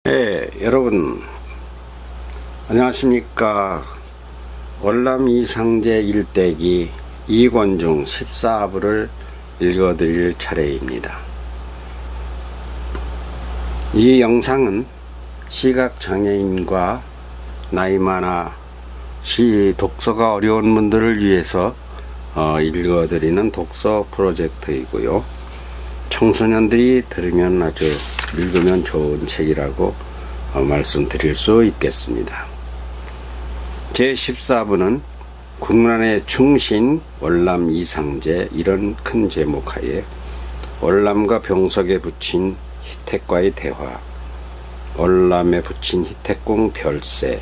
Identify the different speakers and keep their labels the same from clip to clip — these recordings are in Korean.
Speaker 1: 네, 여러분 안녕하십니까. 월남 이상제 일대기 2권 중 14부를 읽어드릴 차례입니다. 이 영상은 시각장애인과 나이 많아 독서가 어려운 분들을 위해서 읽어드리는 독서 프로젝트이고요. 청소년들이 들으면 아주 읽으면 좋은 책이라고 말씀드릴 수 있겠습니다. 제14부는 국난의 충신 월남 이상제, 이런 큰 제목하에 월남과 병석에 붙인 희택과의 대화, 월남에 붙인 희택공 별세,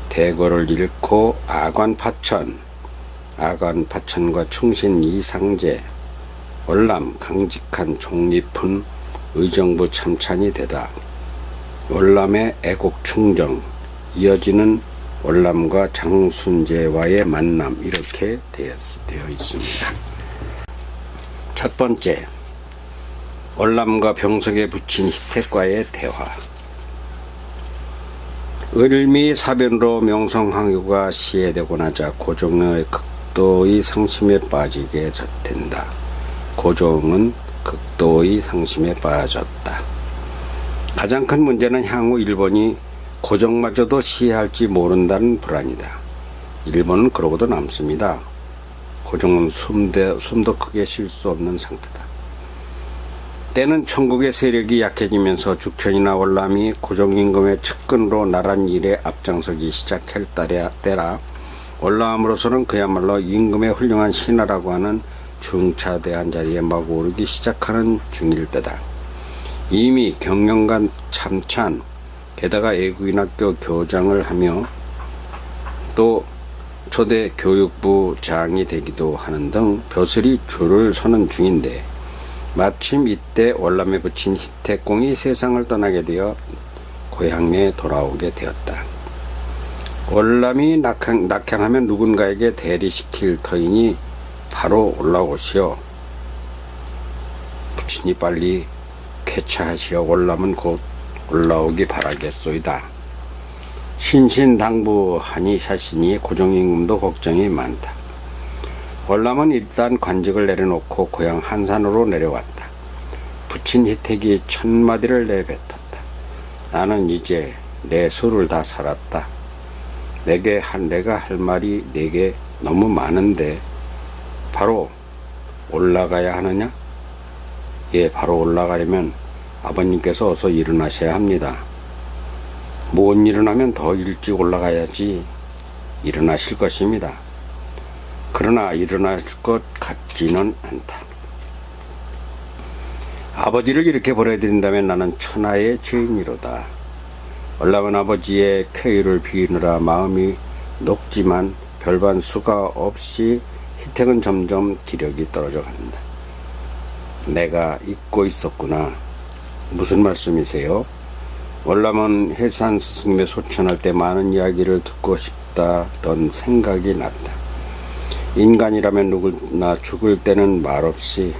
Speaker 1: 대거를 잃고 아관파천과 충신 이상제, 월남 강직한 종립훈 의정부 참찬이 되다, 월남의 애국충정, 이어지는 월남과 장순재와의 만남, 이렇게 되어 있습니다. 첫 번째, 월남과 병석에 붙인 희택과의 대화. 을미 사변으로 명성황후가 시해되고 나자 고종의 극도의 상심에 빠지게 된다. 고종은 극도의 상심에 빠졌다. 가장 큰 문제는 향후 일본이 고종마저도 시해할지 모른다는 불안이다. 일본은 그러고도 남습니다. 고종은 숨도 크게 쉴 수 없는 상태다. 때는 천국의 세력이 약해지면서 죽천이나 월남이 고종 임금의 측근으로 나란 일에 앞장서기 시작할 때라 월남으로서는 그야말로 임금의 훌륭한 신하라고 하는 중차대한 자리에 막 오르기 시작하는 중일 때다. 이미 경영관 참찬, 게다가 애국인학교 교장을 하며 또 초대 교육부 장이 되기도 하는 등 벼슬이 줄을 서는 중인데, 마침 이때 월남에 붙인 희택공이 세상을 떠나게 되어 고향에 돌아오게 되었다. 월남이 낙향하면 누군가에게 대리시킬 터이니 바로 올라오시오. 부친이 빨리 쾌차하시어 월남은 곧 올라오기 바라겠소이다. 신신당부하니 샤시니 고종임금도 걱정이 많다. 월남은 일단 관직을 내려놓고 고향 한산으로 내려왔다. 부친 희택이 천마디를 내뱉었다. 나는 이제 내 수를 다 살았다. 내가 할 말이 내게 너무 많은데 바로 올라가야 하느냐? 예, 바로 올라가려면 아버님께서 어서 일어나셔야 합니다. 못 일어나면 더 일찍 올라가야지 일어나실 것입니다. 그러나 일어날 것 같지는 않다. 아버지를 이렇게 보내드린다면 나는 천하의 죄인이로다. 월남은 아버지의 쾌유를 비우느라 마음이 녹지만 별반 수가 없이 희택은 점점 기력이 떨어져 간다. 내가 잊고 있었구나. 무슨 말씀이세요? 월남은 해산 스승님의 소천할 때 많은 이야기를 듣고 싶다던 생각이 났다. 인간이라면 누구나 죽을 때는 말없이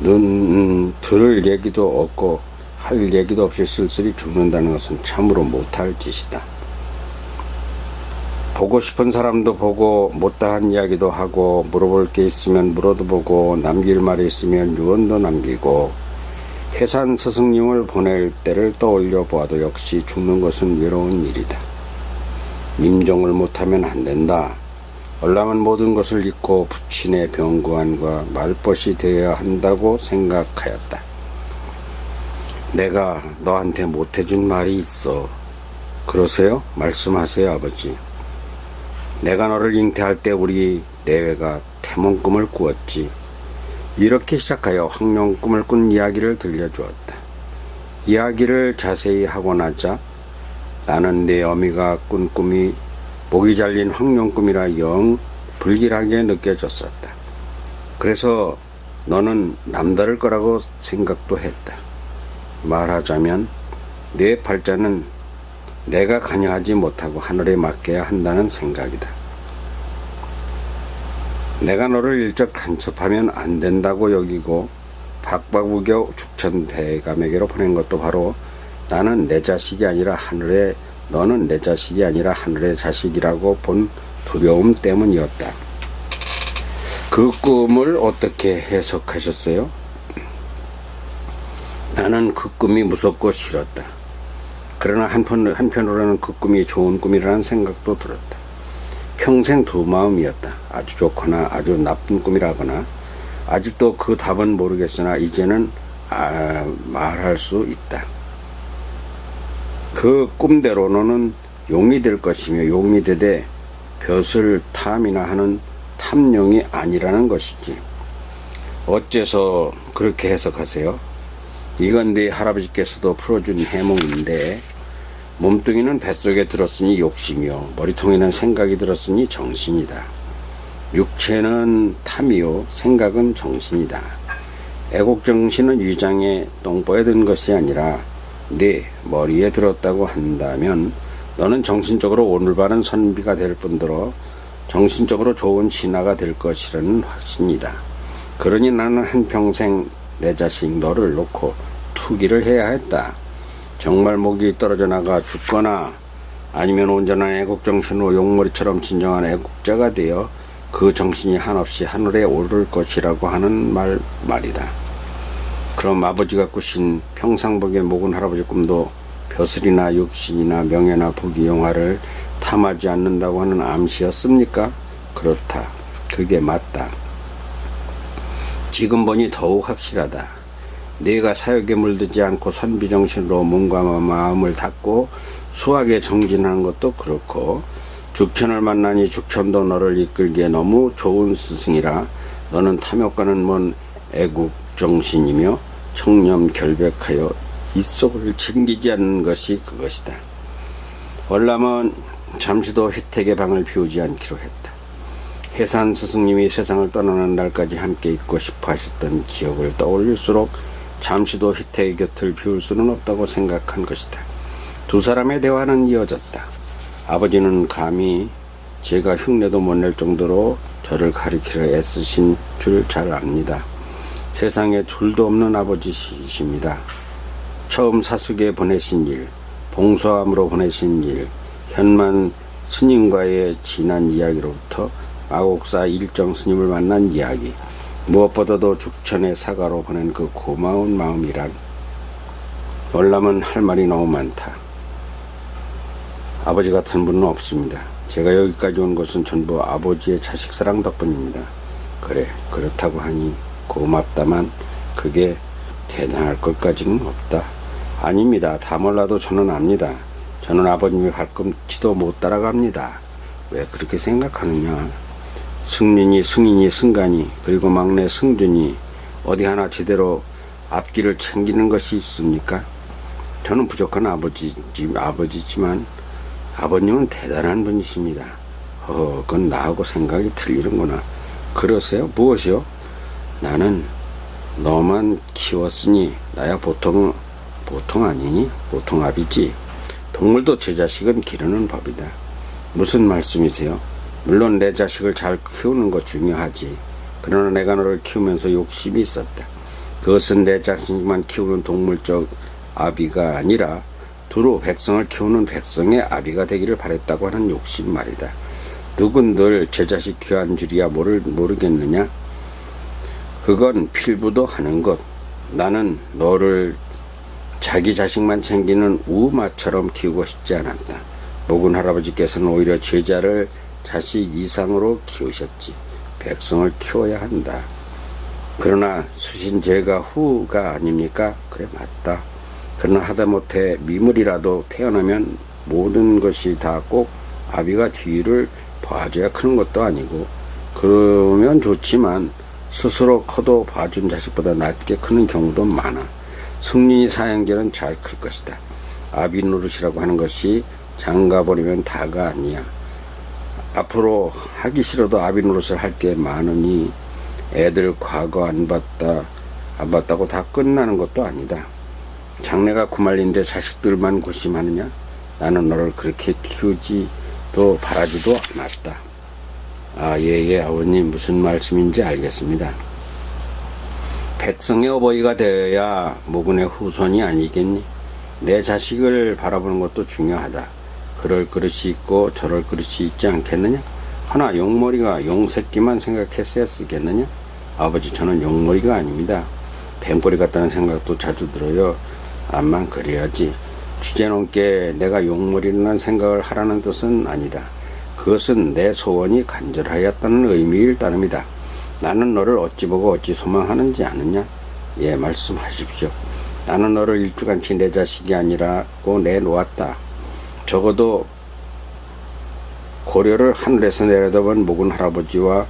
Speaker 1: 들을 얘기도 없고 할 얘기도 없이 쓸쓸히 죽는다는 것은 참으로 못할 짓이다. 보고 싶은 사람도 보고 못다한 이야기도 하고 물어볼 게 있으면 물어도 보고 남길 말이 있으면 유언도 남기고 해산 스승님을 보낼 때를 떠올려 보아도 역시 죽는 것은 외로운 일이다. 임종을 못하면 안 된다. 월남은 모든 것을 잊고 부친의 병구안과 말벗이 되어야 한다고 생각하였다. 내가 너한테 못해준 말이 있어. 그러세요? 말씀하세요, 아버지. 내가 너를 잉태할 때 우리 내외가 태몽꿈을 꾸었지. 이렇게 시작하여 황룡꿈을 꾼 이야기를 들려주었다. 이야기를 자세히 하고 나자 나는 내 어미가 꾼 꿈이 목이 잘린 황룡꿈이라 영 불길하게 느껴졌었다. 그래서 너는 남다를 거라고 생각도 했다. 말하자면 내 팔자는 내가 관여하지 못하고 하늘에 맡겨야 한다는 생각이다. 내가 너를 일적 간섭하면 안 된다고 여기고 박박우겨 죽천대감에게로 보낸 것도 바로 나는 내 자식이 아니라 하늘의 너는 내 자식이 아니라 하늘의 자식이라고 본 두려움 때문이었다. 그 꿈을 어떻게 해석하셨어요? 나는 그 꿈이 무섭고 싫었다. 그러나 한편으로는 그 꿈이 좋은 꿈이라는 생각도 들었다. 평생 두 마음이었다. 아주 좋거나 아주 나쁜 꿈이라거나. 아직도 그 답은 모르겠으나 이제는 말할 수 있다. 그 꿈대로 너는 용이 될 것이며 용이 되되 벼슬 탐이나 하는 탐용이 아니라는 것이지. 어째서 그렇게 해석하세요? 이건 네 할아버지께서도 풀어준 해몽인데 몸뚱이는 뱃속에 들었으니 욕심이요 머리통에는 생각이 들었으니 정신이다. 육체는 탐이요 생각은 정신이다. 애국정신은 위장에 똥보에 든 것이 아니라 네 머리에 들었다고 한다면 너는 정신적으로 오늘 바른 선비가 될 뿐더러 정신적으로 좋은 신하가 될 것이라는 확신이다. 그러니 나는 한평생 내 자식 너를 놓고 투기를 해야 했다. 정말 목이 떨어져 나가 죽거나 아니면 온전한 애국정신으로 용머리처럼 진정한 애국자가 되어 그 정신이 한없이 하늘에 오를 것이라고 하는 말이다. 그럼 아버지가 꾸신 평상복의 목은 할아버지 꿈도 벼슬이나 육신이나 명예나 부귀 영화를 탐하지 않는다고 하는 암시였습니까? 그렇다. 그게 맞다. 지금 보니 더욱 확실하다. 네가 사욕에 물들지 않고 선비정신으로 몸과 마음을 닫고 수학에 정진하는 것도 그렇고 죽천을 만나니 죽천도 너를 이끌기에 너무 좋은 스승이라 너는 탐욕과는 먼 애국정신이며 청렴 결백하여 이 속을 챙기지 않는 것이 그것이다. 월남은 잠시도 혜택의 방을 비우지 않기로 했다. 해산 스승님이 세상을 떠나는 날까지 함께 있고 싶어 하셨던 기억을 떠올릴수록 잠시도 혜택의 곁을 비울 수는 없다고 생각한 것이다. 두 사람의 대화는 이어졌다. 아버지는 감히 제가 흉내도 못 낼 정도로 저를 가리키려 애쓰신 줄 잘 압니다. 세상에 둘도 없는 아버지이십니다. 처음 사숙에 보내신 일, 봉소함으로 보내신 일, 현만 스님과의 지난 이야기로부터 마곡사 일정 스님을 만난 이야기, 무엇보다도 죽천의 사가로 보낸 그 고마운 마음이란. 월남은 할 말이 너무 많다. 아버지 같은 분은 없습니다. 제가 여기까지 온 것은 전부 아버지의 자식사랑 덕분입니다. 그래, 그렇다고 하니 고맙다만 그게 대단할 것까지는 없다. 아닙니다. 다 몰라도 저는 압니다. 저는 아버님이 발꿈치도 못 따라갑니다. 왜 그렇게 생각하느냐. 승린이, 승인이, 승간이, 그리고 막내 승준이 어디 하나 제대로 앞길을 챙기는 것이 있습니까? 저는 부족한 아버지지만 아버님은 대단한 분이십니다. 그건 나하고 생각이 틀리는구나. 그러세요? 무엇이요? 나는 너만 키웠으니 나야 보통 아니니? 보통 아비지. 동물도 제 자식은 기르는 법이다. 무슨 말씀이세요? 물론 내 자식을 잘 키우는 거 중요하지. 그러나 내가 너를 키우면서 욕심이 있었다. 그것은 내 자식만 키우는 동물적 아비가 아니라 두루 백성을 키우는 백성의 아비가 되기를 바랬다고 하는 욕심 말이다. 누군들 제 자식 귀한 줄이야 모르겠느냐? 그건 필부도 하는 것. 나는 너를 자기 자식만 챙기는 우마처럼 키우고 싶지 않았다. 목은 할아버지께서는 오히려 제자를 자식 이상으로 키우셨지. 백성을 키워야 한다. 그러나 수신제가 후가 아닙니까? 그래, 맞다. 그러나 하다못해 미물이라도 태어나면 모든 것이 다 꼭 아비가 뒤를 봐줘야 크는 것도 아니고, 그러면 좋지만 스스로 커도 봐준 자식보다 낮게 크는 경우도 많아. 승린이 사형제는 잘 클 것이다. 아비 노릇이라고 하는 것이 장가버리면 다가 아니야. 앞으로 하기 싫어도 아비 노릇을 할 게 많으니 애들 과거 안 봤다고 다 끝나는 것도 아니다. 장래가 구말린데 자식들만 고심하느냐? 나는 너를 그렇게 키우지도 바라지도 않았다. 예, 아버님 무슨 말씀인지 알겠습니다. 백성의 어버이가 되어야 모군의 후손이 아니겠니? 내 자식을 바라보는 것도 중요하다. 그럴 그릇이 있고 저럴 그릇이 있지 않겠느냐? 하나 용머리가 용새끼만 생각했어야 쓰겠느냐? 아버지, 저는 용머리가 아닙니다. 뱀꼬리 같다는 생각도 자주 들어요. 암만 그래야지. 주제넘게 내가 용머리라는 생각을 하라는 뜻은 아니다. 그것은 내 소원이 간절하였다는 의미일 따름이다. 나는 너를 어찌 보고 어찌 소망하는지 아느냐? 예, 말씀하십시오. 나는 너를 일주간치 내 자식이 아니라고 내놓았다. 적어도 고려를 하늘에서 내려다본 목은 할아버지와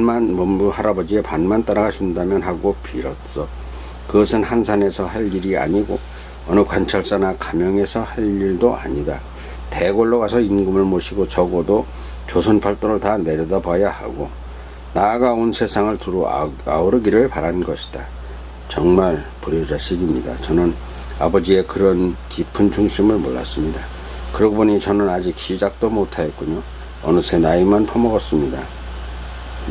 Speaker 1: 문무 할아버지의 반만 따라가준다면 하고 빌었어. 그것은 한산에서 할 일이 아니고 어느 관찰사나 가명에서 할 일도 아니다. 대궐로 가서 임금을 모시고 적어도 조선 팔도를 다 내려다봐야 하고 나아가 온 세상을 두루 아우르기를 바란 것이다. 정말 불효자식입니다. 저는 아버지의 그런 깊은 중심을 몰랐습니다. 그러고 보니 저는 아직 시작도 못하였군요. 어느새 나이만 퍼먹었습니다.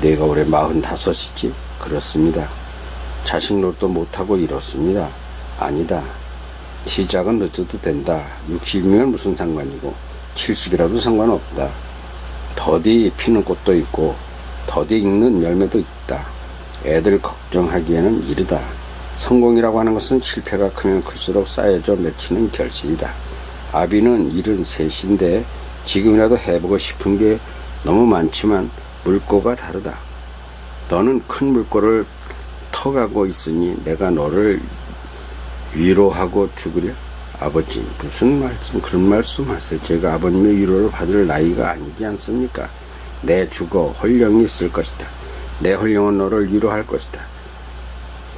Speaker 1: 내가 올해 45이지? 그렇습니다. 자식 노릇도 못하고 이렇습니다. 아니다. 시작은 늦어도 된다. 60이면 무슨 상관이고 70이라도 상관없다. 더디 피는 꽃도 있고 더디 익는 열매도 있다. 애들 걱정하기에는 이르다. 성공이라고 하는 것은 실패가 크면 클수록 쌓여져 맺히는 결실이다. 아비는 73인데 지금이라도 해보고 싶은 게 너무 많지만 물꼬가 다르다. 너는 큰 물꼬를 터가고 있으니 내가 너를 위로하고 죽으랴? 아버지, 무슨 말씀, 그런 말씀 하세요. 제가 아버님의 위로를 받을 나이가 아니지 않습니까? 내 죽어 홀령이 있을 것이다. 내 홀령은 너를 위로할 것이다.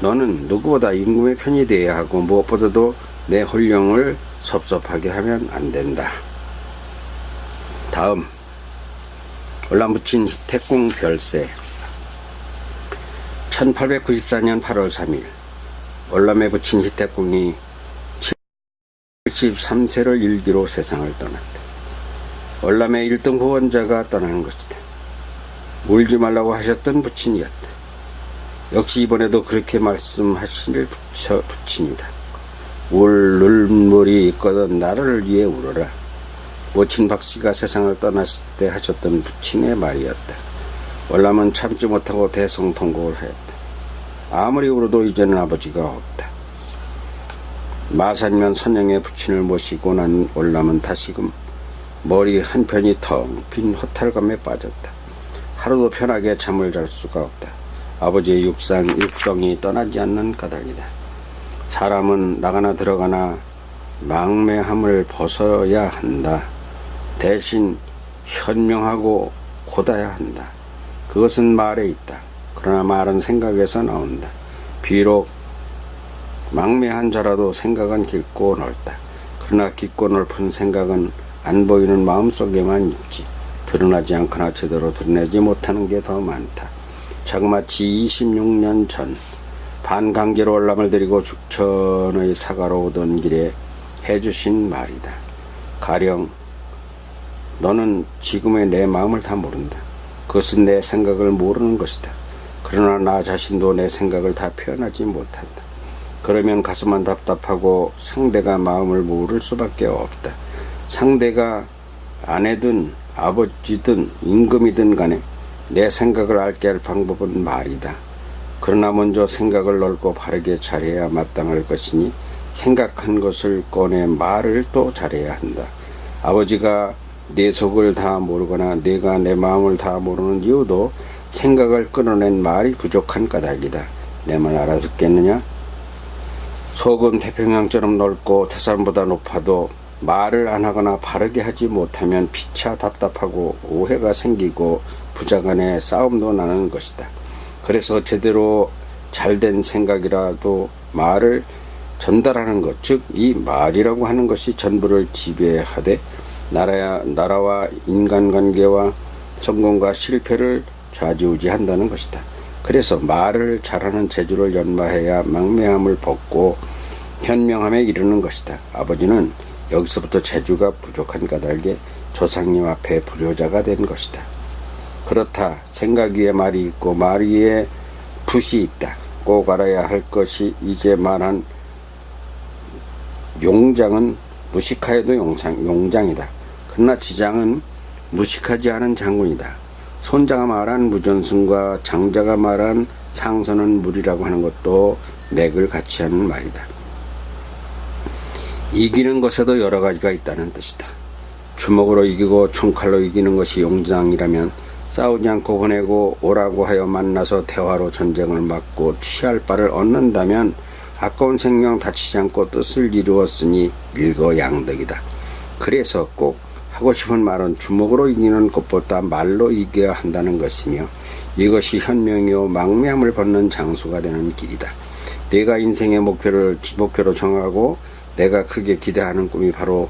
Speaker 1: 너는 누구보다 임금의 편이 되어야 하고 무엇보다도 내 홀령을 섭섭하게 하면 안 된다. 다음, 월남부친 희택궁 별세. 1894년 8월 3일 월남에 부친 희택궁이 73세를 일기로 세상을 떠났다. 월남의 1등 후원자가 떠나는 것이다. 울지 말라고 하셨던 부친이었다. 역시 이번에도 그렇게 말씀하실 부친이다. 울 눈물이 있거든 나를 위해 울어라. 모친 박씨가 세상을 떠났을 때 하셨던 부친의 말이었다. 월남은 참지 못하고 대성통곡을 하였다. 아무리 울어도 이제는 아버지가 없다. 마산면 선영의 부친을 모시고 난 월남은 다시금 머리 한편이 텅 빈 허탈감에 빠졌다. 하루도 편하게 잠을 잘 수가 없다. 아버지의 육성이 떠나지 않는 까닭이다. 사람은 나가나 들어가나 망매함을 벗어야 한다. 대신 현명하고 고다야 한다. 그것은 말에 있다. 그러나 말은 생각에서 나온다. 비록 망매한 자라도 생각은 깊고 넓다. 그러나 깊고 넓은 생각은 안 보이는 마음속에만 있지. 드러나지 않거나 제대로 드러내지 못하는 게 더 많다. 자그마치 26년 전 반강제로 월남을 데리고 죽천의 사가로 오던 길에 해주신 말이다. 가령 너는 지금의 내 마음을 다 모른다. 그것은 내 생각을 모르는 것이다. 그러나 나 자신도 내 생각을 다 표현하지 못한다. 그러면 가슴만 답답하고 상대가 마음을 모를 수밖에 없다. 상대가 아내든 아버지든 임금이든 간에 내 생각을 알게 할 방법은 말이다. 그러나 먼저 생각을 넓고 바르게 잘해야 마땅할 것이니 생각한 것을 꺼내 말을 또 잘해야 한다. 아버지가 내 속을 다 모르거나 내가 내 마음을 다 모르는 이유도 생각을 끊어낸 말이 부족한 까닭이다. 내 말 알아듣겠느냐? 속은 태평양처럼 넓고 태산보다 높아도 말을 안 하거나 바르게 하지 못하면 피차 답답하고 오해가 생기고 부자간에 싸움도 나는 것이다. 그래서 제대로 잘된 생각이라도 말을 전달하는 것, 즉 이 말이라고 하는 것이 전부를 지배하되 나라와 인간관계와 성공과 실패를 좌지우지한다는 것이다. 그래서 말을 잘하는 재주를 연마해야 망매함을 벗고 현명함에 이르는 것이다. 아버지는 여기서부터 재주가 부족한 까닭에 조상님 앞에 불효자가 된 것이다. 그렇다. 생각 위에 말이 있고 말 위에 붓이 있다. 꼭 알아야 할 것이 이제 말한 용장은 무식하여도 용장이다. 그러나 지장은 무식하지 않은 장군이다. 손자가 말한 무전승과 장자가 말한 상선은 무리라고 하는 것도 맥을 같이 하는 말이다. 이기는 것에도 여러 가지가 있다는 뜻이다. 주먹으로 이기고 총칼로 이기는 것이 용장이라면 싸우지 않고 보내고 오라고 하여 만나서 대화로 전쟁을 막고 취할 바를 얻는다면 아까운 생명 다치지 않고 뜻을 이루었으니 일거양득이다. 그래서 꼭 하고 싶은 말은 주먹으로 이기는 것보다 말로 이겨야 한다는 것이며 이것이 현명이요 망매함을 벗는 장수가 되는 길이다. 내가 인생의 목표로 정하고 내가 크게 기대하는 꿈이 바로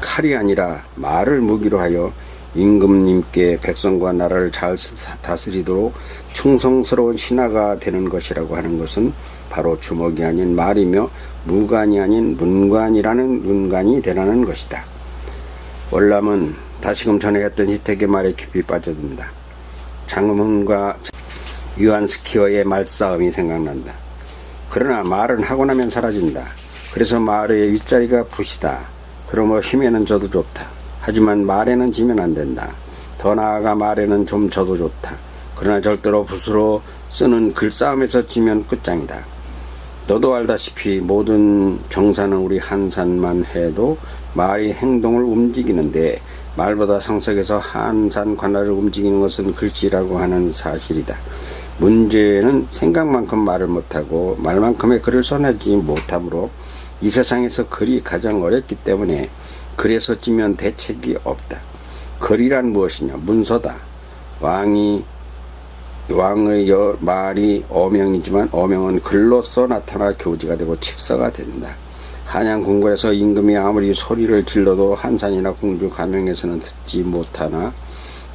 Speaker 1: 칼이 아니라 말을 무기로 하여 임금님께 백성과 나라를 잘 다스리도록 충성스러운 신하가 되는 것이라고 하는 것은 바로 주먹이 아닌 말이며 무관이 아닌 문관이라는 문관이 되라는 것이다. 월남은 다시금 전에 했던 희택의 말에 깊이 빠져든다. 장음훈과 유한스키어의 말싸움이 생각난다. 그러나 말은 하고 나면 사라진다. 그래서 말의 윗자리가 붓이다. 그러므로 힘에는 져도 좋다. 하지만 말에는 지면 안 된다. 더 나아가 말에는 좀 져도 좋다. 그러나 절대로 붓으로 쓰는 글싸움에서 지면 끝장이다. 너도 알다시피 모든 정사는 우리 한산만 해도 말이 행동을 움직이는데 말보다 상석에서 한산 관할을 움직이는 것은 글씨라고 하는 사실이다. 문제는 생각만큼 말을 못하고 말만큼의 글을 써내지 못하므로 이 세상에서 글이 가장 어렵기 때문에 글에서 찌면 대책이 없다. 글이란 무엇이냐? 문서다. 왕의 말이 어명이지만 어명은 글로써 나타나 교지가 되고 칙서가 된다. 한양 궁궐에서 임금이 아무리 소리를 질러도 한산이나 궁주 가명에서는 듣지 못하나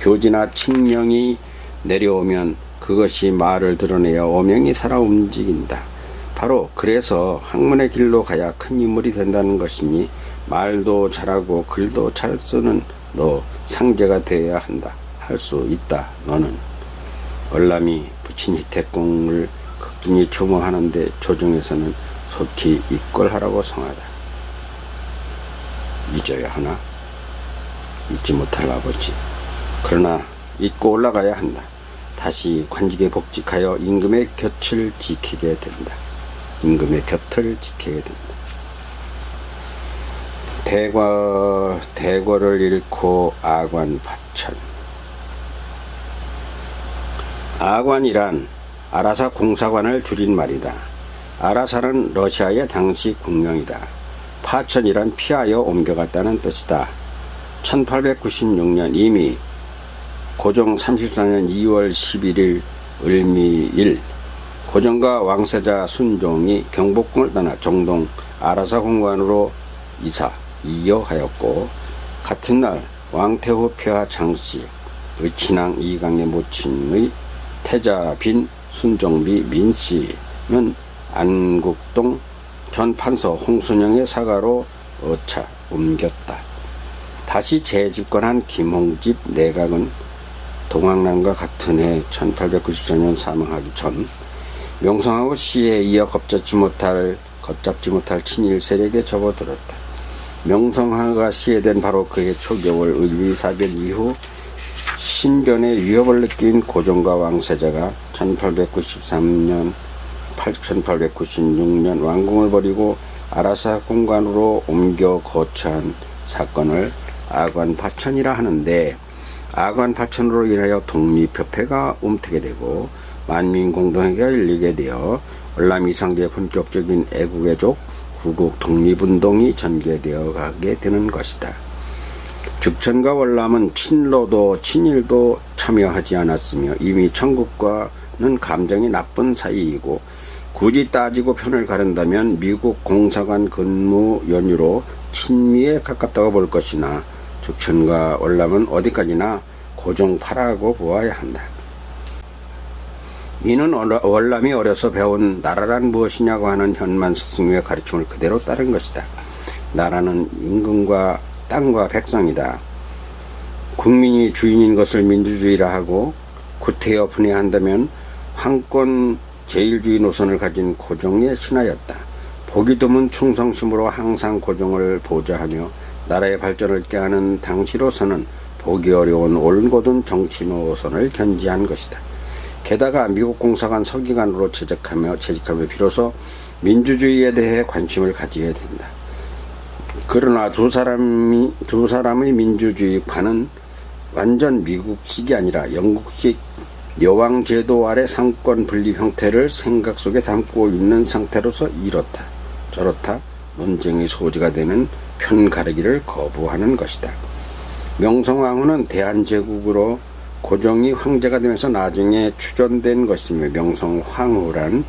Speaker 1: 교지나 칙령이 내려오면 그것이 말을 드러내어 어명이 살아 움직인다. 바로 그래서 학문의 길로 가야 큰 인물이 된다는 것이니 말도 잘하고 글도 잘 쓰는 너 상제가 되어야 한다. 할 수 있다. 너는. 월남이 부친 희택공을 극진히 추모하는데 조정에서는 속히 입궐하라고 성하다. 잊어야 하나? 잊지 못할 아버지. 그러나 잊고 올라가야 한다. 다시 관직에 복직하여 임금의 곁을 지키게 된다. 임금의 곁을 지키게 된다. 대궐을 잃고 아관 파천. 아관이란 아라사 공사관을 줄인 말이다. 아라사는 러시아의 당시 국명이다. 파천이란 피하여 옮겨갔다는 뜻이다. 1896년 이미 고종 34년 2월 11일 을미일 고종과 왕세자 순종이 경복궁을 떠나 정동 아라사 공관으로 이여하였고 같은 날 왕태후 폐하 장씨의 친왕 이강의 모친의 태자빈 순종비 민씨는 안국동 전 판서 홍순영의 사가로 어차 옮겼다. 다시 재집권한 김홍집 내각은 동학남과 같은 해 1894년 사망하기 전 명성하고 시에 이어 걷잡지 못할 친일 세력에 접어들었다. 명성하가 시해된 바로 그해 초겨울 을미사변 이후 신변의 위협을 느낀 고종과 왕세자가 1896년 왕궁을 버리고 아라사 공관으로 옮겨 거처한 사건을 아관파천이라 하는데 아관파천으로 인하여 독립협회가 움트게 되고 만민공동회가 열리게 되어 월남 이상제의 본격적인 애국애족 구국 독립운동이 전개되어 가게 되는 것이다. 죽천과 월남은 친로도 친일도 참여하지 않았으며 이미 청국과는 감정이 나쁜 사이이고 굳이 따지고 편을 가른다면 미국 공사관 근무 연유로 친미에 가깝다고 볼 것이나 죽천과 월남은 어디까지나 고종파라고 보아야 한다. 이는 월남이 어려서 배운 나라란 무엇이냐고 하는 현만 스승의 가르침을 그대로 따른 것이다. 나라는 임금과 땅과 백성이다. 국민이 주인인 것을 민주주의라 하고 구태여 분해한다면 황권 제일주의 노선을 가진 고종의 신하였다. 보기 드문 충성심으로 항상 고종을 보좌하며 나라의 발전을 꾀하는 당시로서는 보기 어려운 올곧은 정치 노선을 견지한 것이다. 게다가 미국 공사관 서기관으로 재직하며 비로소 민주주의에 대해 관심을 가지게 된다. 그러나 두 사람의 민주주의파는 완전 미국식이 아니라 영국식 여왕 제도 아래 상권 분립 형태를 생각 속에 담고 있는 상태로서 이렇다 저렇다 논쟁의 소지가 되는 편 가르기를 거부하는 것이다. 명성황후는 대한제국으로 고종이 황제가 되면서 나중에 추존된 것이며 명성황후란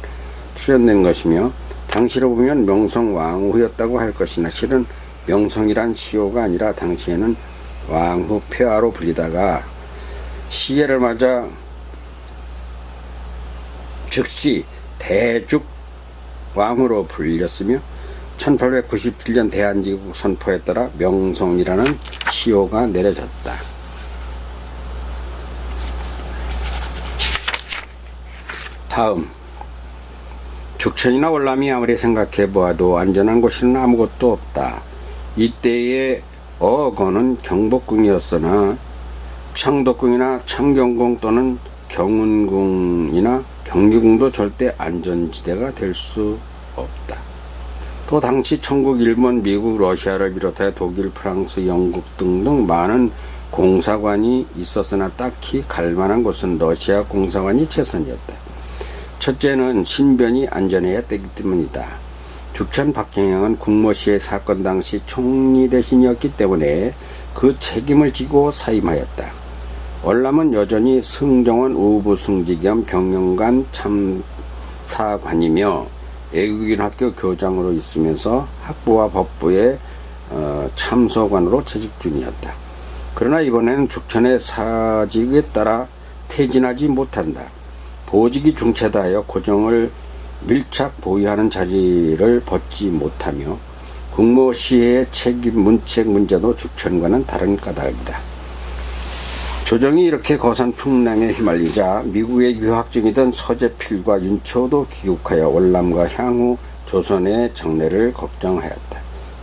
Speaker 1: 추존된 것이며 당시로 보면 명성왕후였다고 할 것이나 실은 명성이란 시호가 아니라 당시에는 왕후 폐하로 불리다가 시계를 맞아 즉시 대죽 왕으로 불렸으며 1897년 대한제국 선포에 따라 명성이라는 시호가 내려졌다. 다음, 죽천이나 월남이 아무리 생각해보아도 안전한 곳에는 아무것도 없다. 이때의 어거는 경복궁이었으나 창덕궁이나 창경궁 또는 경운궁이나 경기궁도 절대 안전지대가 될 수 없다. 또 당시 천국, 일본, 미국, 러시아를 비롯해 독일, 프랑스, 영국 등등 많은 공사관이 있었으나 딱히 갈만한 곳은 러시아 공사관이 최선이었다. 첫째는 신변이 안전해야 되기 때문이다. 죽천 박정영은 국모씨의 사건 당시 총리 대신이었기 때문에 그 책임을 지고 사임하였다. 월남은 여전히 승정원 우부승지 겸 경영관 참사관이며 애국인 학교 교장으로 있으면서 학부와 법부의 참소관으로 재직 중이었다. 그러나 이번에는 죽천의 사직에 따라 퇴진하지 못한다. 보직이 중체다하여 고종을 밀착 보위하는 자리를 벗지 못하며 국모시의 책임 문책 문제도 죽천과는 다른 까닭이다. 조정이 이렇게 거선 풍랑에 휘말리자 미국에 유학 중이던 서재필과 윤초도 귀국하여 월남과 향후 조선의 장래를 걱정하였다.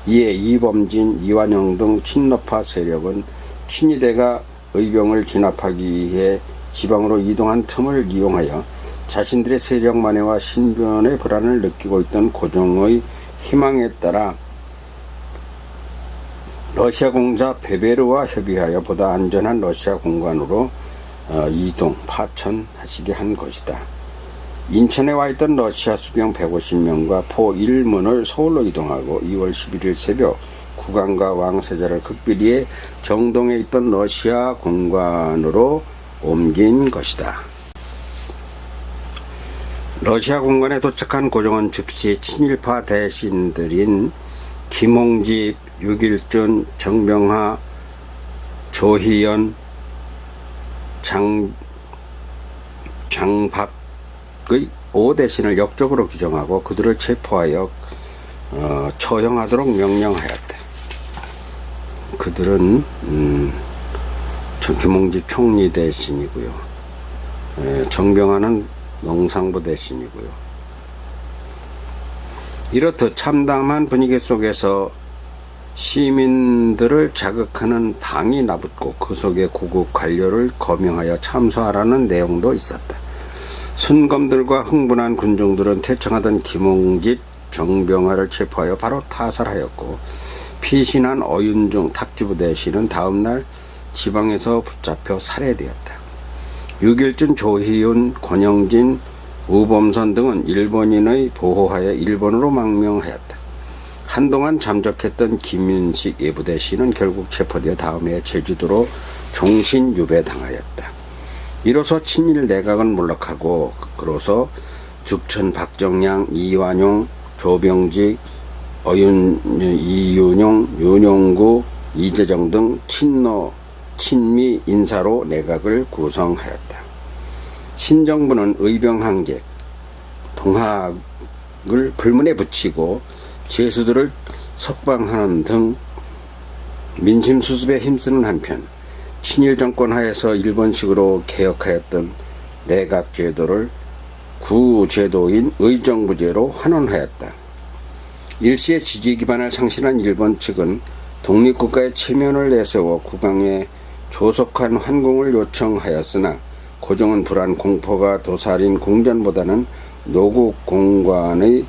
Speaker 1: 이에 이범진, 이완용 등 친노파 세력은 친위대가 의병을 진압하기 위해 지방으로 이동한 틈을 이용하여 자신들의 세력 만회와 신변의 불안을 느끼고 있던 고종의 희망에 따라 러시아 공자 베베르와 협의하여 보다 안전한 러시아 공관으로 파천하시게 한 것이다. 인천에 와 있던 러시아 수병 150명과 포 1문을 서울로 이동하고 2월 11일 새벽 국왕과 왕세자를 극비리에 정동에 있던 러시아 공관으로 옮긴 것이다. 러시아 공관에 도착한 고종은 즉시 친일파 대신들인 김홍집, 유길준, 정병하, 조희연, 장박의 5대신을 역적으로 규정하고 그들을 체포하여 처형하도록 명령하였다. 그들은 김홍집 총리 대신이고요. 정병하는 농상부 대신이고요. 이렇듯 참담한 분위기 속에서 시민들을 자극하는 방이 나붙고 그 속에 고급 관료를 거명하여 참소하라는 내용도 있었다. 순검들과 흥분한 군중들은 퇴청하던 김홍집, 정병하를 체포하여 바로 타살하였고 피신한 어윤중 탁지부 대신은 다음날 지방에서 붙잡혀 살해되었다. 유길준, 조희윤, 권영진, 우범선 등은 일본인의 보호하에 일본으로 망명하였다. 한동안 잠적했던 김윤식 예부대신은 결국 체포되어 다음해 제주도로 종신 유배당하였다. 이로써 친일 내각은 몰락하고 그로서 죽천, 박정양, 이완용, 조병직, 이윤용, 윤용구, 이재정 등 친미 인사로 내각을 구성하였다. 신정부는 의병항쟁, 동학을 불문에 붙이고 죄수들을 석방하는 등 민심 수습에 힘쓰는 한편 친일 정권 하에서 일본식으로 개혁하였던 내각 제도를 구제도인 의정부제로 환원하였다. 일시의 지지 기반을 상실한 일본 측은 독립국가의 체면을 내세워 국왕에 조속한 환공을 요청하였으나 고종은 불안 공포가 도살인 궁전보다는 노국 공관의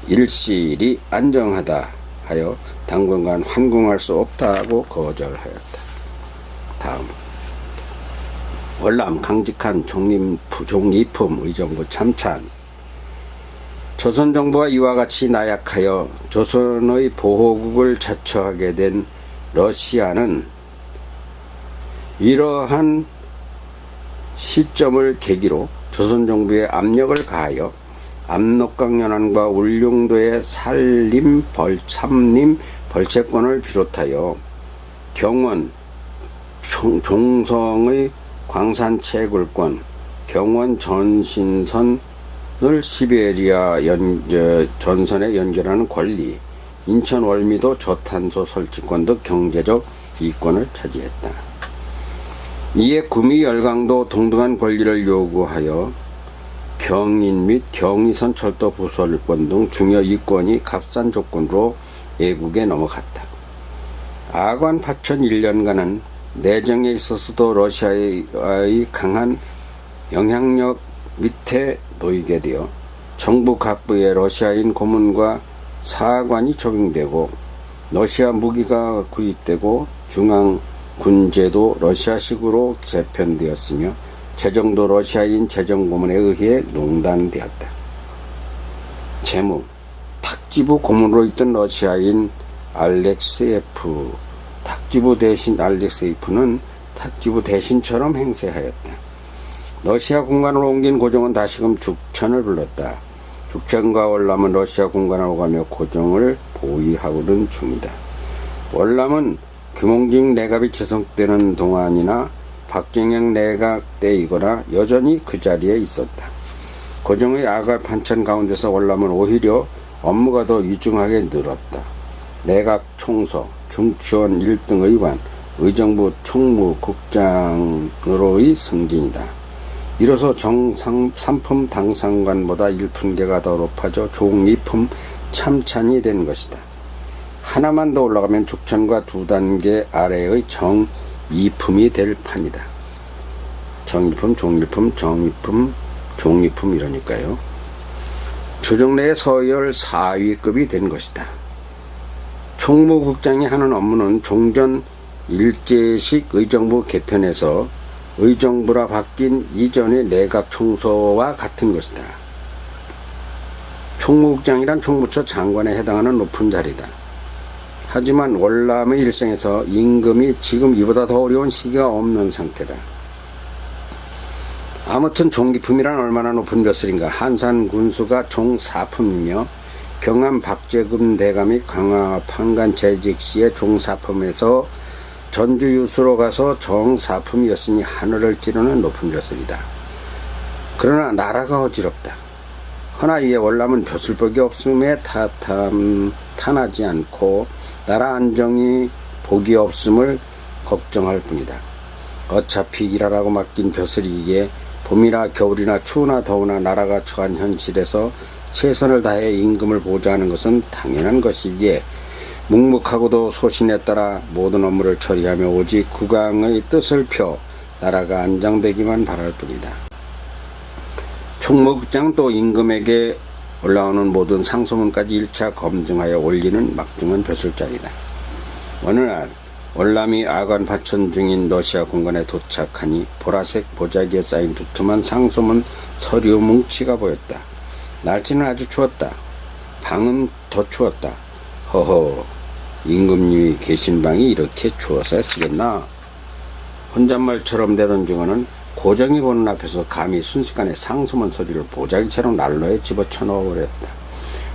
Speaker 1: 일실이 안정하다 하여 당분간 환궁할 수 없다고 거절하였다. 다음 월남 강직한 종이품 의정부 참찬. 조선정부가 이와 같이 나약하여 조선의 보호국을 자처하게 된 러시아는 이러한 시점을 계기로 조선정부에 압력을 가하여 압록강 연안과 울릉도의 산림 벌채권을 비롯하여 경원, 종성의 광산 채굴권, 경원 전신선을 시베리아 전선에 연결하는 권리, 인천 월미도 저탄소 설치권 등 경제적 이권을 차지했다. 이에 구미 열강도 동등한 권리를 요구하여 경인 및 경의선 철도 부설권 등 중요 이권이 값싼 조건으로 애국에 넘어갔다. 아관 파천 1년간은 내정에 있어서도 러시아의 강한 영향력 밑에 놓이게 되어 정부 각부의 러시아인 고문과 사관이 적용되고 러시아 무기가 구입되고 중앙군제도 러시아식으로 재편되었으며 재정도 러시아인 재정고문에 의해 농단되었다. 제목 탁지부 고문으로 있던 러시아인 알렉세예프. 탁지부 대신 알렉세예프는 탁지부 대신처럼 행세하였다. 러시아 군관으로 옮긴 고종은 다시금 죽천을 불렀다. 죽천과 월남은 러시아 군관을 오가며 고종을 보위하고는 중이다. 월남은 금홍직 내갑이 지속되는 동안이나 박정영 내각 때이거나 여전히 그 자리에 있었다. 고종의 아가 반찬 가운데서 월남은 오히려 업무가 더 유중하게 늘었다. 내각 총서, 중추원 1등 의관, 의정부 총무국장으로의 승진이다. 이로써 정삼품 당상관보다 1품계가 더 높아져 종2품 참찬이 된 것이다. 하나만 더 올라가면 죽천과 2단계 아래의 정2품이 될 판이다. 정1품, 종1품, 정2품, 종2품 이러니까요. 조정래의 서열 4위급이 된 것이다. 총무국장이 하는 업무는 종전 일제식 의정부 개편에서 의정부라 바뀐 이전의 내각 총서와 같은 것이다. 총무국장이란 총무처 장관에 해당하는 높은 자리다. 하지만 월남의 일생에서 임금이 지금 이보다 더 어려운 시기가 없는 상태다. 아무튼 종기품이란 얼마나 높은 벼슬인가. 한산 군수가 종4품이며 경암 박재금 대감이 강화 판관 재직 시에 종4품에서 전주 유수로 가서 정4품이었으니 하늘을 찌르는 높은 벼슬이다. 그러나 나라가 어지럽다. 허나 이에 월남은 벼슬복이 없음에 탄하지 않고 나라 안정이 복이 없음을 걱정할 뿐이다. 어차피 일하라고 맡긴 벼슬이기에 봄이나 겨울이나 추우나 더우나 나라가 처한 현실에서 최선을 다해 임금을 보좌하는 것은 당연한 것이기에 묵묵하고도 소신에 따라 모든 업무를 처리하며 오직 국왕의 뜻을 펴 나라가 안정되기만 바랄 뿐이다. 총무국장은 또 임금에게 올라오는 모든 상소문까지 1차 검증하여 올리는 막중한 벼슬자리다. 어느 날 월남이 아관 파천 중인 러시아 공간에 도착하니 보라색 보자기에 쌓인 두툼한 상소문 서류 뭉치가 보였다. 날씨는 아주 추웠다. 방은 더 추웠다. 허허, 임금님이 계신 방이 이렇게 추워서 쓰겠나? 혼잣말처럼 내던 증언은 고정이 보는 앞에서 감히 순식간에 상소문 서류를 보자기처럼 난로에 집어쳐 넣어버렸다.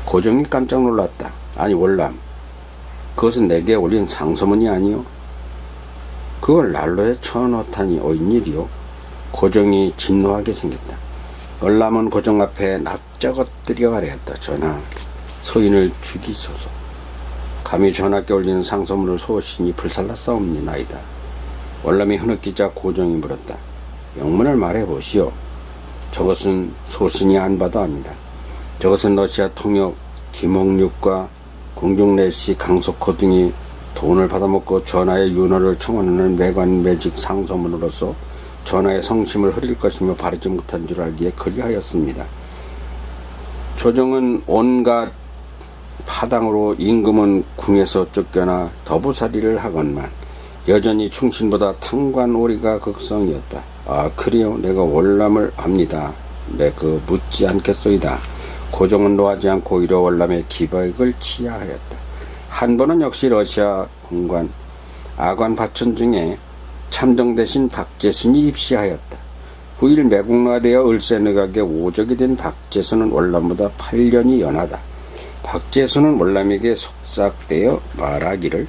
Speaker 1: 고정이 깜짝 놀랐다. 아니 월남, 그것은 내게 올린 상소문이 아니오? 그걸 난로에 쳐넣다니 웬일이오? 고정이 진노하게 생겼다. 월남은 고정 앞에 납작 엎드려 아뢰었다. 전하, 서인을 죽이소서. 감히 전하께 올리는 상소문을 소신이 불살랐사옵니나이다. 월남이 흐느끼자 고정이 물었다. 영문을 말해보시오. 저것은 소신이 안 봐도 압니다. 저것은 러시아 통역 김홍육과 공중내시 강석호 등이 돈을 받아먹고 전하의 윤호를 청원하는 매관매직 상소문으로서 전하의 성심을 흐릴 것이며 바르지 못한 줄 알기에 그리하였습니다. 조정은 온갖 파당으로 임금은 궁에서 쫓겨나 더부살이를 하건만 여전히 충신보다 탕관오리가 극성이었다. 아 그리요 내가 월남을 압니다. 그 묻지 않겠소이다. 고종은 노하지 않고 오히려 월남의 기백을 치하하였다. 한 번은 역시 러시아 공관 아관 파천 중에 참정 대신 박제순이 입시하였다. 후일 매국노화되어 을세너각의 오적이 된 박제순은 월남보다 8년이 연하다. 박제순은 월남에게 속삭대어 말하기를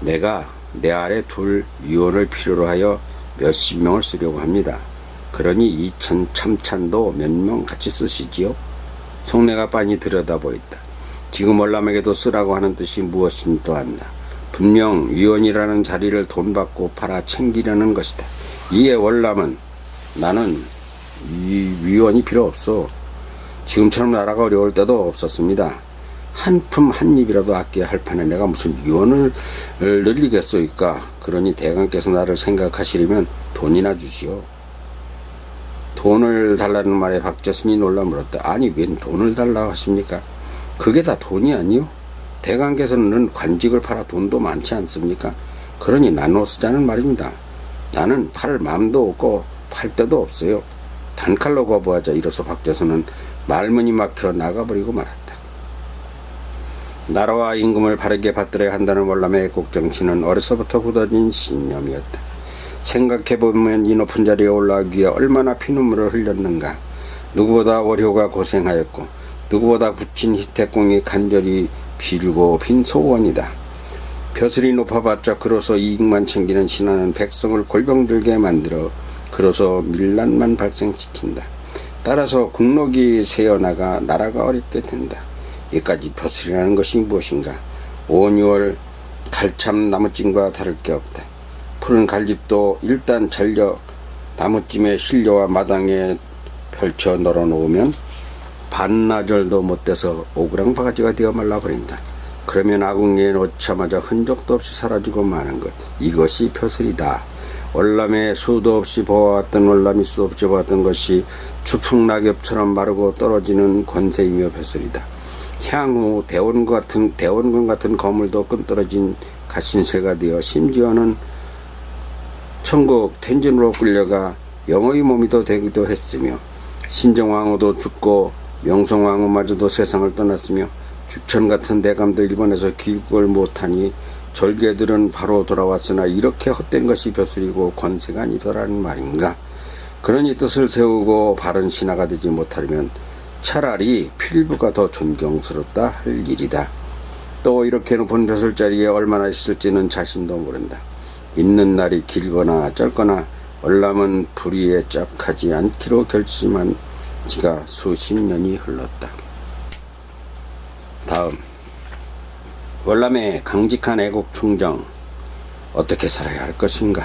Speaker 1: 내가 내 아래 둘 위원을 필요로 하여 몇십 명을 쓰려고 합니다. 그러니 이천 참찬도 몇 명 같이 쓰시지요? 속내가 빤히 들여다보였다. 지금 월남에게도 쓰라고 하는 뜻이 무엇인 또 안다. 분명 위원이라는 자리를 돈 받고 팔아 챙기려는 것이다. 이에 월남은 나는 이 위원이 필요 없어. 지금처럼 나라가 어려울 때도 없었습니다. 한 품 한 입이라도 아껴야 할 판에 내가 무슨 위원을 늘리겠소이까. 그러니 대감께서 나를 생각하시려면 돈이나 주시오. 돈을 달라는 말에 박제순이 놀라 물었다. 아니 웬 돈을 달라고 하십니까? 그게 다 돈이 아니요? 대감께서는 관직을 팔아 돈도 많지 않습니까? 그러니 나눠 쓰자는 말입니다. 나는 팔 마음도 없고 팔 데도 없어요. 단칼로 거부하자. 이로써 박제순은 말문이 막혀 나가버리고 말았다. 나라와 임금을 바르게 받들어야 한다는 월남의 애국정신은 어려서부터 굳어진 신념이었다. 생각해보면 이 높은 자리에 올라가기 위해 얼마나 피눈물을 흘렸는가. 누구보다 월효가 고생하였고 누구보다 부친 희택공이 간절히 빌고 빈 소원이다. 벼슬이 높아봤자 그로서 이익만 챙기는 신하는 백성을 골병들게 만들어 그로서 밀란만 발생시킨다. 따라서 국록이 새어나가 나라가 어렵게 된다. 이까지 벼슬이라는 것이 무엇인가. 5, 6월 갈참 나무찜과 다를 게 없다. 푸른 갈집도 일단 잘려 나무찜에 실려와 마당에 펼쳐 널어놓으면 반나절도 못돼서 오그랑 바가지가 되어 말라버린다. 그러면 아궁이에 놓자마자 흔적도 없이 사라지고 마는 것. 이것이 벼슬이다. 월남에 수도 없이 보아왔던 월남이 수도 없이 보았던 것이 추풍낙엽처럼 마르고 떨어지는 권세이며 벼슬이다. 향후 대원군 같은 거물도 끈떨어진 가신새가 되어 심지어는 천국 텐진으로 끌려가 영의 몸이 되기도 했으며 신정왕후도 죽고 명성왕후마저도 세상을 떠났으며 주천 같은 대감들 일본에서 귀국을 못하니 절개들은 바로 돌아왔으나 이렇게 헛된 것이 벼슬이고 권세가 아니더라는 말인가. 그러니 뜻을 세우고 바른 신하가 되지 못하려면 차라리 필부가 더 존경스럽다 할 일이다. 또 이렇게 높은 벼슬자리에 얼마나 있을지는 자신도 모른다. 있는 날이 길거나 짧거나 월남은 불의에 짝하지 않기로 결심한 지가 수십 년이 흘렀다. 다음 월남의 강직한 애국 충정. 어떻게 살아야 할 것인가.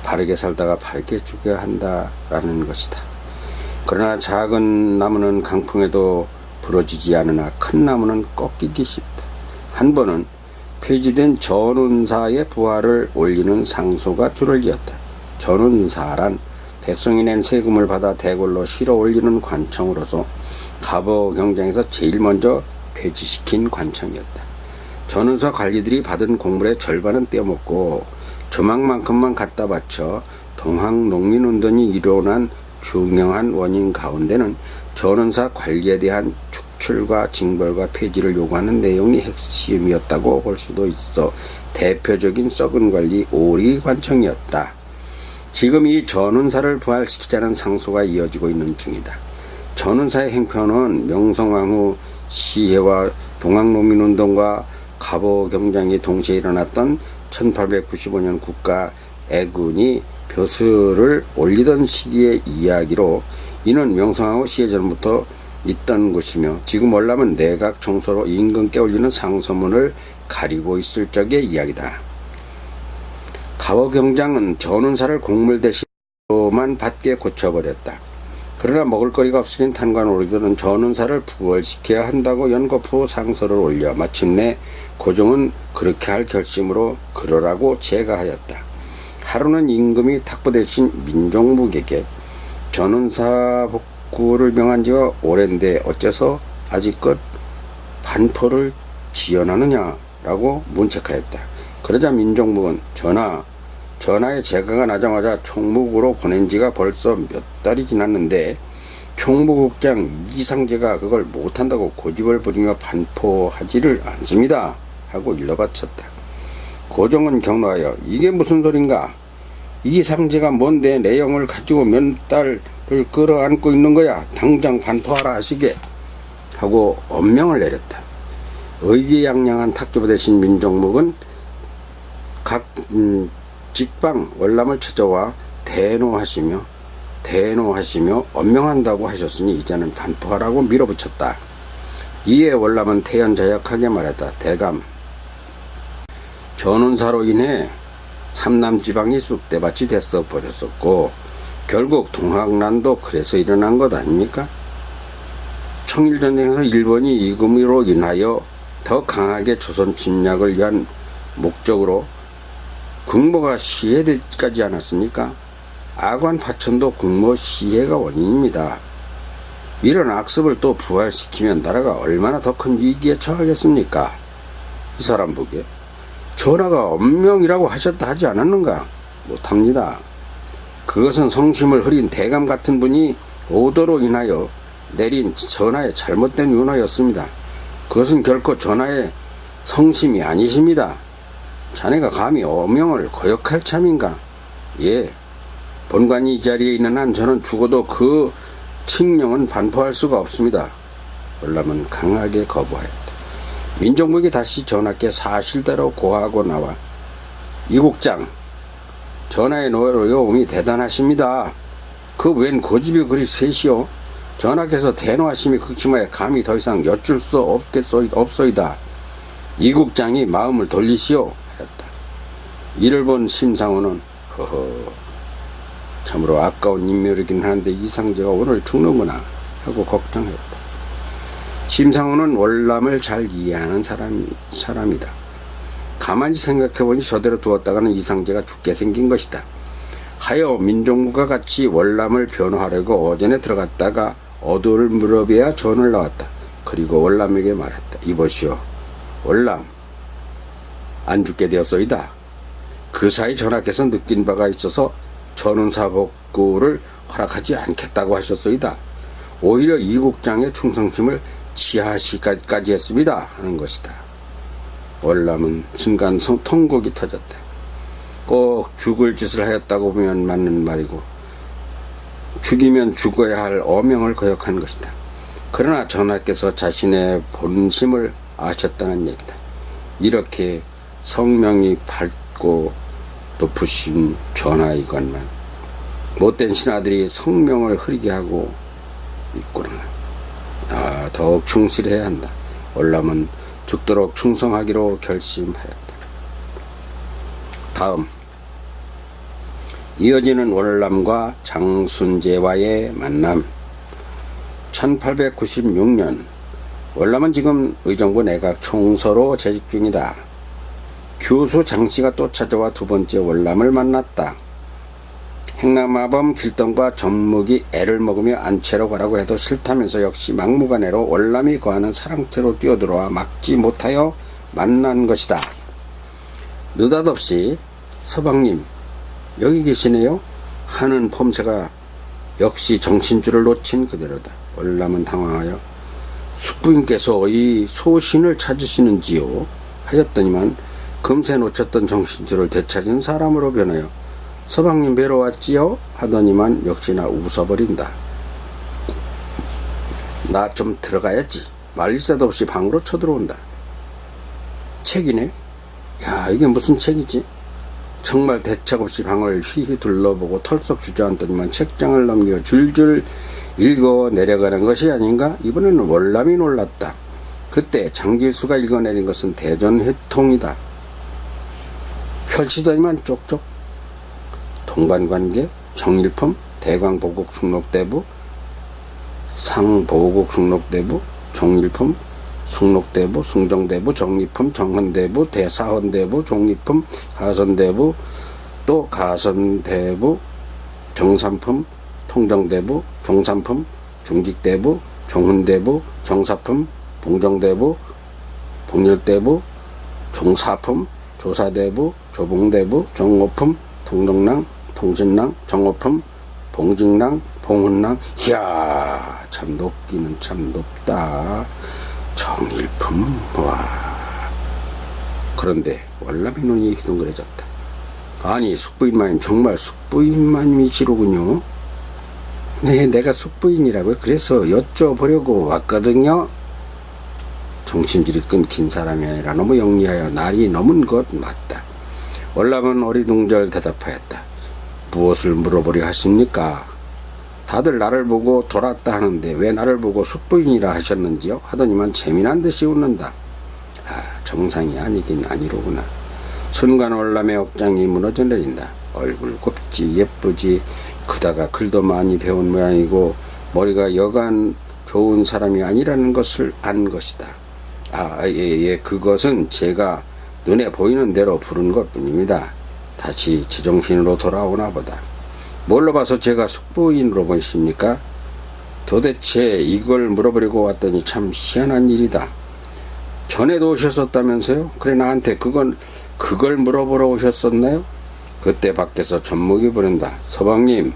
Speaker 1: 바르게 살다가 바르게 죽여야 한다라는 것이다. 그러나 작은 나무는 강풍에도 부러지지 않으나 큰 나무는 꺾이기 쉽다. 한 번은 폐지된 전운사의 부활을 올리는 상소가 줄을 이었다. 전운사란 백성이 낸 세금을 받아 대궐로 실어 올리는 관청으로서 갑오 경장에서 제일 먼저 폐지시킨 관청이었다. 전운사 관리들이 받은 공물의 절반은 떼어먹고 조망만큼만 갖다 바쳐 동학농민운동이 일어난 중요한 원인 가운데는 전운사 관리에 대한 축출과 징벌과 폐지를 요구하는 내용이 핵심이었다고 볼 수도 있어 대표적인 썩은 관리 오리관청이었다. 지금 이 전운사를 부활시키자는 상소가 이어지고 있는 중이다. 전운사의 행편은 명성왕후 시해와 동학농민운동과 갑오경장이 동시에 일어났던 1895년 국가애군이 벼슬을 올리던 시기의 이야기로 이는 명성황후 시해 전부터 있던 것이며 지금 월남은 내각 청소로 임금께 올리는 상소문을 가리고 있을 적의 이야기다. 갑오경장은 전운사를 공물 대신로만 받게 고쳐버렸다. 그러나 먹을거리가 없으니 탄관오리들은 전운사를 부활시켜야 한다고 연거푸 상서를 올려 마침내 고종은 그렇게 할 결심으로 그러라고 제가하였다. 하루는 임금이 탁부 대신 민종묵에게 전운사 복구를 명한 지가 오랜데 어째서 아직껏 반포를 지연하느냐라고 문책하였다. 그러자 민종묵은 전하의 제가가 나자마자 총묵으로 보낸 지가 벌써 몇 달이 지났는데 총무국장 이상제가 그걸 못한다고 고집을 부리며 반포하지를 않습니다 하고 일러바쳤다. 고종은 경로하여 이게 무슨 소린가? 이상제가 뭔데 내용을 가지고 몇 달을 끌어안고 있는 거야. 당장 반포하라 하시게 하고 엄명을 내렸다. 의기양양한 탁주부 대신 민종묵은 각 직방 월남을 찾아와 대노하시며 엄명한다고 하셨으니 이제는 반포하라고 밀어붙였다. 이에 월남은 태연자약하게 말했다. 대감, 전운사로 인해 삼남지방이 쑥대밭이 됐어 버렸었고 결국 동학난도 그래서 일어난 것 아닙니까? 청일전쟁에서 일본이 이금으로 인하여 더 강하게 조선 침략을 위한 목적으로 국모가 시해되지 않았습니까? 아관 파천도 국모 시해가 원인입니다. 이런 악습을 또 부활시키면 나라가 얼마나 더 큰 위기에 처하겠습니까? 이 사람 보기에 전하가 엄명이라고 하셨다 하지 않았는가? 못합니다. 그것은 성심을 흐린 대감 같은 분이 오도로 인하여 내린 전하의 잘못된 윤허였습니다. 그것은 결코 전하의 성심이 아니십니다. 자네가 감히 엄명을 거역할 참인가? 예, 본관이 이 자리에 있는 한 저는 죽어도 그 칙령은 반포할 수가 없습니다. 월남은 강하게 거부하였다. 민종묵이 다시 전하께 사실대로 고하고 나와 이국장, 전하의 노여움이 대단하십니다. 그 웬 고집이 그리 세시오? 전하께서 대노하심이 극심하여 감히 더 이상 여쭐 수 없소이다. 이국장이 마음을 돌리시오 하였다. 이를 본 심상호는 참으로 아까운 인멸이긴 한데 이상제가 오늘 죽는구나 하고 걱정했다. 심상호는 월남을 잘 이해하는 사람이다. 가만히 생각해보니 저대로 두었다가는 이상제가 죽게 생긴 것이다. 하여 민종무가 같이 월남을 변호하려고 어전에 들어갔다가 어두를 물어봐야 전을 나왔다. 그리고 월남에게 말했다. 이보시오, 월남, 안 죽게 되었소이다. 그 사이 전하께서 느낀 바가 있어서 전운사 복구를 허락하지 않겠다고 하셨소이다. 오히려 이국장의 충성심을 치하시까지 했습니다 하는 것이다. 월남은 순간 통곡이 터졌다. 꼭 죽을 짓을 하였다고 보면 맞는 말이고 죽이면 죽어야 할 어명을 거역한 것이다. 그러나 전하께서 자신의 본심을 아셨다는 얘기다. 이렇게 성명이 밝고 높으신 전하이건만 못된 신하들이 성명을 흐리게 하고 있구나. 더욱 충실해야 한다. 월남은 죽도록 충성하기로 결심하였다. 다음, 이어지는 월남과 장순제와의 만남. 1896년 월남은 지금 의정부 내각 총서로 재직 중이다. 교수 장씨가 또 찾아와 두 번째 월남을 만났다. 행남마범 길동과 전묵이 애를 먹으며 안채로 가라고 해도 싫다면서 역시 막무가내로 월남이 거하는 사랑채로 뛰어들어와 막지 못하여 만난 것이다. 느닷없이 서방님 여기 계시네요 하는 폼새가 역시 정신줄을 놓친 그대로다. 월남은 당황하여 숙부인께서 이 소신을 찾으시는지요 하였더니만 금세 놓쳤던 정신줄을 되찾은 사람으로 변하여 서방님 뵈러 왔지요 하더니만 역시나 웃어버린다. 나 좀 들어가야지. 말릴 새도 없이 방으로 쳐들어온다. 책이네. 야, 이게 무슨 책이지? 정말 대책 없이 방을 휘휘 둘러보고 털썩 주저앉더니만 책장을 넘겨 줄줄 읽어 내려가는 것이 아닌가? 이번에는 월남이 놀랐다. 그때 장길수가 읽어내린 것은 대전회통이다. 펼치더니만 쪽쪽 동반관계, 정일품, 대광보국 충록대부, 상보국 숭록대부 종일품 숭록대부 숭정대부 정립품 정헌대부 대사헌대부 종립품 가선대부 또 가선대부 정산품 통정대부 종산품 중직대부 종훈대부 정사품 봉정대부 봉렬대부 종사품 조사대부 조봉대부 정오품 통정랑 통신랑 정오품 봉직랑 봉훈랑. 이야 참 높기는 참 높다. 정일품. 와. 그런데 월남의 눈이 휘둥그레졌다. 아니 숙부인마님 정말 숙부인마님이시로군요. 네, 내가 숙부인이라고요. 그래서 여쭤보려고 왔거든요. 정신줄이 끊긴 사람이 아니라 너무 영리하여 날이 넘은 것 맞다. 월남은 어리둥절 대답하였다. 무엇을 물어보려 하십니까? 다들 나를 보고 돌았다 하는데 왜 나를 보고 숙부인이라 하셨는지요? 하더니만 재미난 듯이 웃는다. 아, 정상이 아니긴 아니로구나. 순간 월남의 억장이 무너져 내린다. 얼굴 곱지 예쁘지 크다가 글도 많이 배운 모양이고 머리가 여간 좋은 사람이 아니라는 것을 안 것이다. 아, 예, 그것은 제가 눈에 보이는 대로 부른 것뿐입니다. 다시 제정신으로 돌아오나 보다. 뭘로 봐서 제가 숙부인으로 보이십니까? 도대체 이걸 물어보려고 왔더니 참 희한한 일이다. 전에도 오셨었다면서요? 그래 나한테 그걸 물어보러 오셨었나요? 그때 밖에서 전목이 부른다. 서방님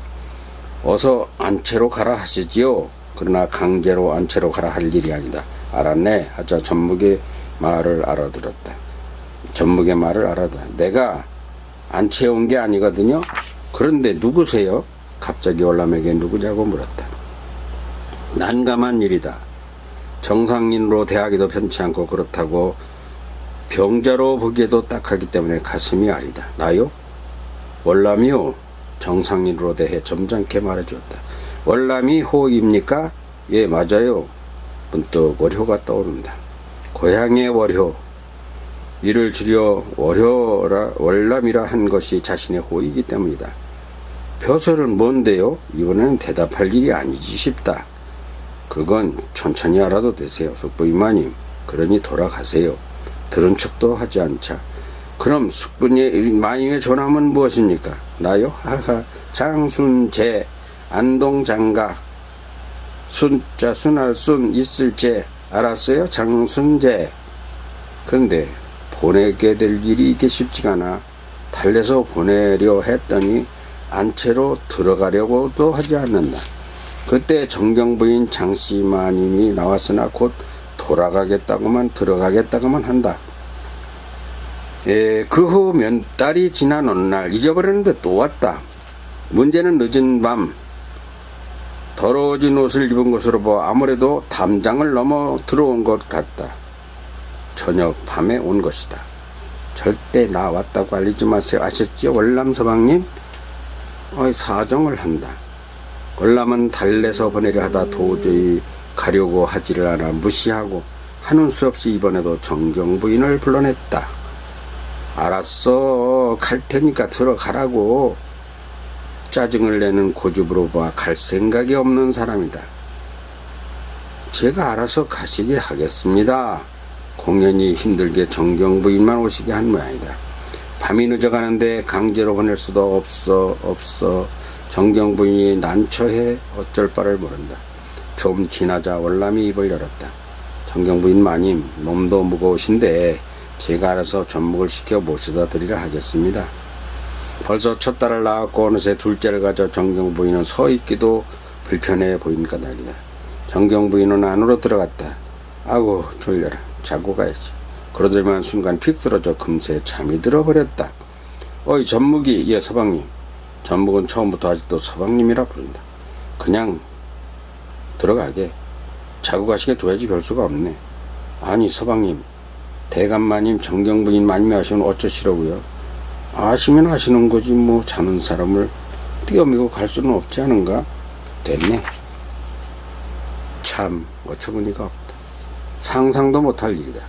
Speaker 1: 어서 안채로 가라 하시지요. 그러나 강제로 안채로 가라 할 일이 아니다. 알았네 하자 전목의 말을 알아들었다. 전목의 말을 알아들었다. 내가 안채 온 게 아니거든요. 그런데 누구세요? 갑자기 월남에게 누구냐고 물었다. 난감한 일이다. 정상인으로 대하기도 편치 않고 그렇다고 병자로 보기에도 딱하기 때문에 가슴이 아리다. 나요? 월남이요. 정상인으로 대해 점잖게 말해주었다. 월남이 호입니까? 예, 맞아요. 문득 월효가 떠오른다. 고향의 월효. 이를 줄여 월남이라 한 것이 자신의 호이기 때문이다. 벼슬은 뭔데요? 이번에는 대답할 일이 아니지 싶다. 그건 천천히 알아도 되세요. 숙부인마님. 그러니 돌아가세요. 들은 척도 하지 않자. 그럼 숙부인마님의 존함은 무엇입니까? 나요? 하하. 장순재 안동장가 순자 순할 순 있을 제 알았어요? 장순재. 그런데 보내게 될 일이 이게 쉽지가 않아. 달래서 보내려 했더니 안채로 들어가려고도 하지 않는다. 그때 정경부인 장씨마님이 나왔으나 곧 돌아가겠다고만 들어가겠다고만 한다. 그 후 몇 달이 지난 어느 날 잊어버렸는데 또 왔다. 문제는 늦은 밤 더러워진 옷을 입은 것으로 보아 아무래도 담장을 넘어 들어온 것 같다. 저녁 밤에 온 것이다. 절대 나 왔다고 알리지 마세요. 아셨지요? 월남 서방님? 사정을 한다. 월남은 달래서 보내려 하다 도저히 가려고 하지를 않아 무시하고 하는 수 없이 이번에도 정경부인을 불러냈다. 알았어. 갈 테니까 들어가라고. 짜증을 내는 고집으로 봐 갈 생각이 없는 사람이다. 제가 알아서 가시게 하겠습니다. 공연히 힘들게 정경부인만 오시게 한 모양이다. 밤이 늦어가는데 강제로 보낼 수도 없어. 정경부인이 난처해 어쩔 바를 모른다. 좀 지나자 월남이 입을 열었다. 정경부인 마님, 몸도 무거우신데 제가 알아서 전목을 시켜 모셔다 드리려 하겠습니다. 벌써 첫 딸을 낳았고 어느새 둘째를 가져 정경부인은 서 있기도 불편해 보인 까닭이다. 정경부인은 안으로 들어갔다. 아고 졸려라. 자고 가야지. 그러더니만 순간 픽 쓰러져 금세 잠이 들어버렸다. 어이 전묵이. 예 서방님. 전묵은 처음부터 아직도 서방님이라 부른다. 그냥 들어가게. 자고 가시게 둬야지 별 수가 없네. 아니 서방님, 대감마님 정경부인 마님이 하시면 어쩌시려고요? 아시면 아시는 거지 뭐 자는 사람을 뛰어밀고 갈 수는 없지 않은가? 됐네. 참 어처구니가 없다. 상상도 못할 일이다.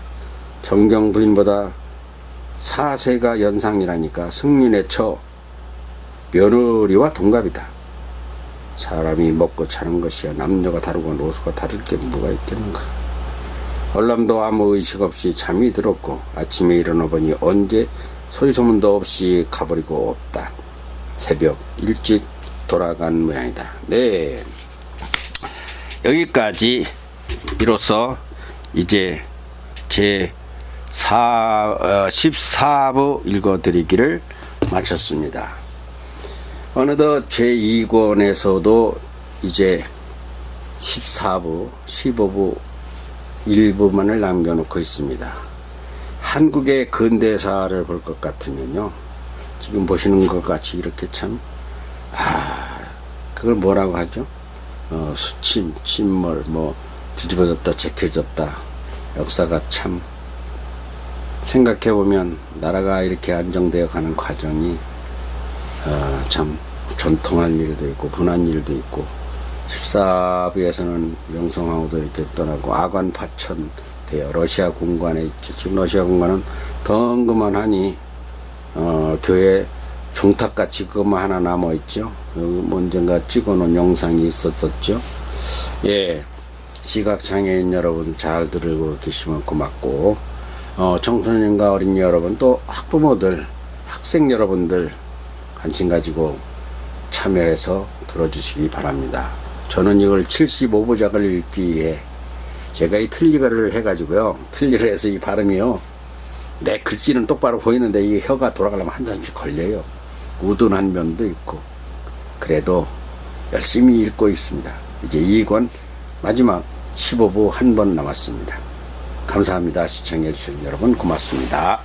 Speaker 1: 정경부인보다 4세가 연상이라니까 승륜의 처 며느리와 동갑이다. 사람이 먹고 사는 것이야 남녀가 다르고 노소가 다를 게 뭐가 있겠는가. 얼람도 아무 의식 없이 잠이 들었고 아침에 일어나 보니 언제 소리소문도 없이 가버리고 없다. 새벽 일찍 돌아간 모양이다. 네, 여기까지 이로써 이제 제 14부 읽어드리기를 마쳤습니다. 어느덧 제2권에서도 이제 14부, 15부 일부만을 남겨놓고 있습니다. 한국의 근대사를 볼 것 같으면요, 지금 보시는 것 같이 이렇게 참, 그걸 뭐라고 하죠? 수침, 침몰, 뭐 뒤집어졌다, 제껴졌다. 역사가 참 생각해보면 나라가 이렇게 안정되어 가는 과정이 참 전통할 일도 있고 분한 일도 있고, 14부에서는 명성황후도 이렇게 떠나고 아관 파천되어 러시아 공관에 있죠. 지금 러시아 공관은 덩그만하니 교회 종탑같이 그것만 하나 남아있죠. 여기 언젠가 찍어놓은 영상이 있었었죠. 예, 시각장애인 여러분 잘 들고 계시면 고맙고, 청소년과 어린이 여러분, 또 학부모들, 학생 여러분들 관심 가지고 참여해서 들어주시기 바랍니다. 저는 이걸 75부작을 읽기 위해 제가 이 틀니가를 해가지고요, 틀니를 해서 이 발음이요, 내 글씨는 똑바로 보이는데 이 혀가 돌아가려면 한 잔씩 걸려요. 우둔한 면도 있고. 그래도 열심히 읽고 있습니다. 이제 2권 마지막 15부 한 번 남았습니다. 감사합니다. 시청해주신 여러분 고맙습니다.